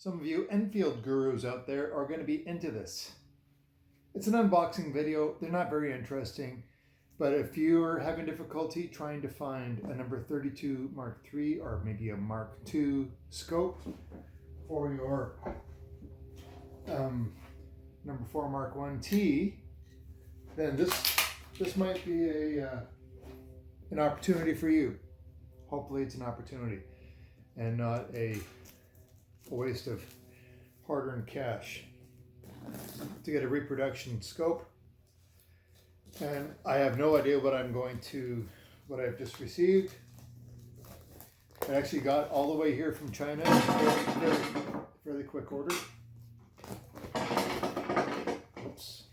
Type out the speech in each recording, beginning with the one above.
Some of you Enfield gurus out there are going to be into this. It's an unboxing video. They're not very interesting, but if you're having difficulty trying to find a number 32 Mark III or maybe a Mark II scope for your number 4 Mark I-T, then this might be an opportunity for you. Hopefully it's an opportunity and not a waste of hard-earned cash to get a reproduction scope. And I have no idea what I've just received. I actually got all the way here from China in fairly quick order. Oops.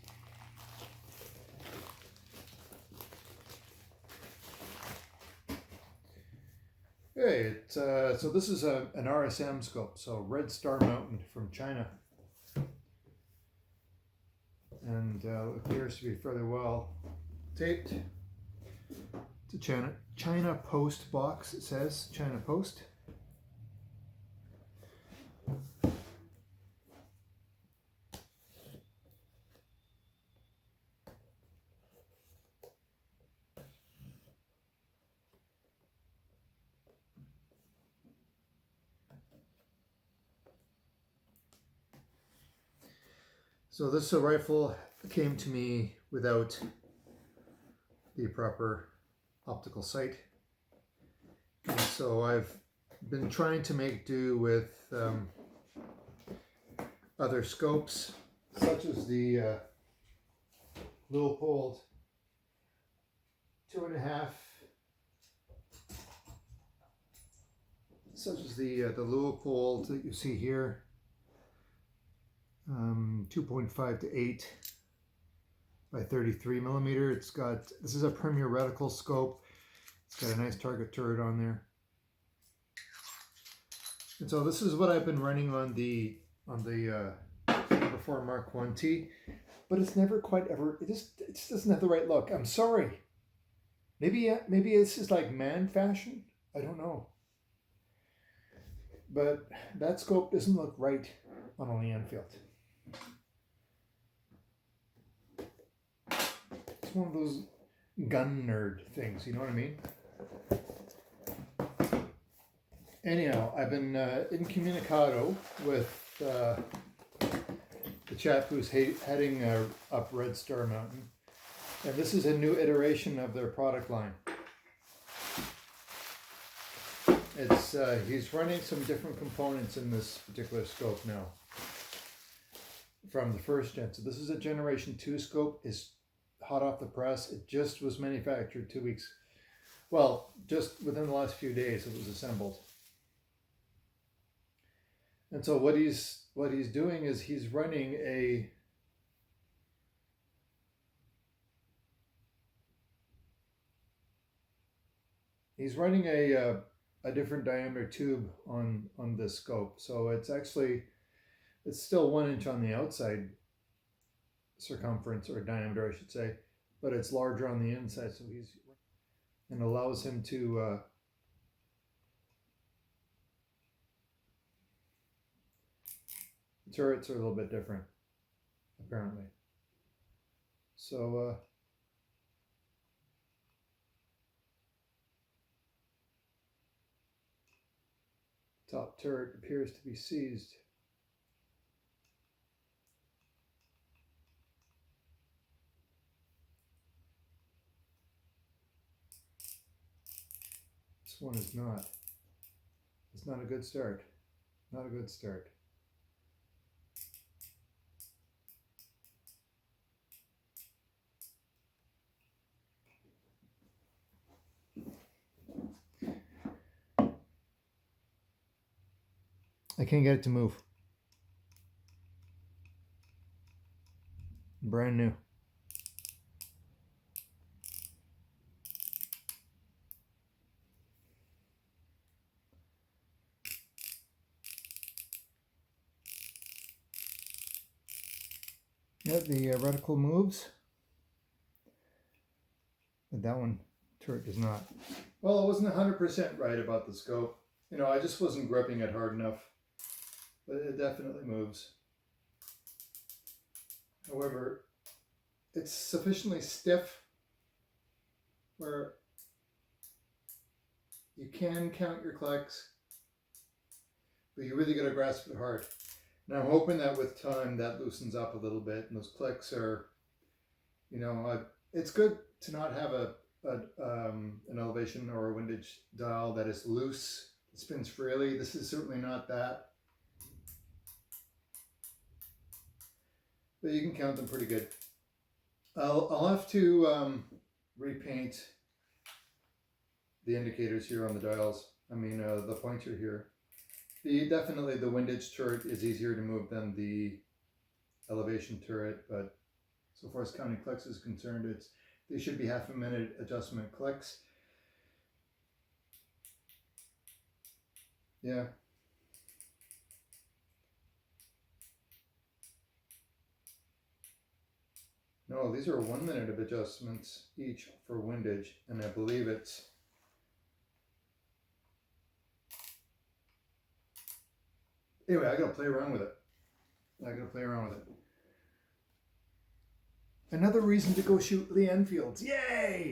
Hey, so this is an RSM scope, so Red Star Mountain from China. And appears to be fairly well taped. It's a China Post box, it says, China Post. So this rifle came to me without the proper optical sight. And so I've been trying to make do with other scopes, such as the Leupold 2.5, such as the Leupold that you see here. 2.5 to 8 by 33 millimeter. This is a premier reticle scope. It's got a nice target turret on there. And so this is what I've been running on the number 4 Mark I-T, but it's never quite ever, it just doesn't have the right look. I'm sorry. Maybe it's just like man fashion. I don't know. But that scope doesn't look right on a Enfield. One of those gun nerd things, you know what I mean? Anyhow, I've been incommunicado with the chap who's heading up Red Star Mountain, and this is a new iteration of their product line. It's he's running some different components in this particular scope now from the first gen. So this is a Generation 2 scope. It's hot off the press. It just was manufactured 2 weeks. Well, just within the last few days it was assembled. And so what he's doing is he's running a different diameter tube on this scope. So it's still 1 inch on the outside circumference, or diameter I should say, but it's larger on the inside, so and allows him to turrets are a little bit different apparently. So top turret appears to be seized. This one is not. It's not a good start. Not a good start. I can't get it to move. Brand new. Yeah, the reticle moves, but that one turret does not. Well, I wasn't 100% right about the scope. You know, I just wasn't gripping it hard enough. but it definitely moves. However, it's sufficiently stiff where you can count your clicks, but you really got to grasp it hard. And I'm hoping that with time that loosens up a little bit, and those clicks are, you know, it's good to not have an elevation or a windage dial that is loose, it spins freely. This is certainly not that. But you can count them pretty good. I'll have to repaint the indicators here on the dials. I mean, the pointer here. Definitely the windage turret is easier to move than the elevation turret, but so far as counting clicks is concerned, they should be half a minute adjustment clicks. Yeah. No, these are 1 minute of adjustments each for windage, and I believe it's anyway, I gotta play around with it. Another reason to go shoot the Enfields. Yay!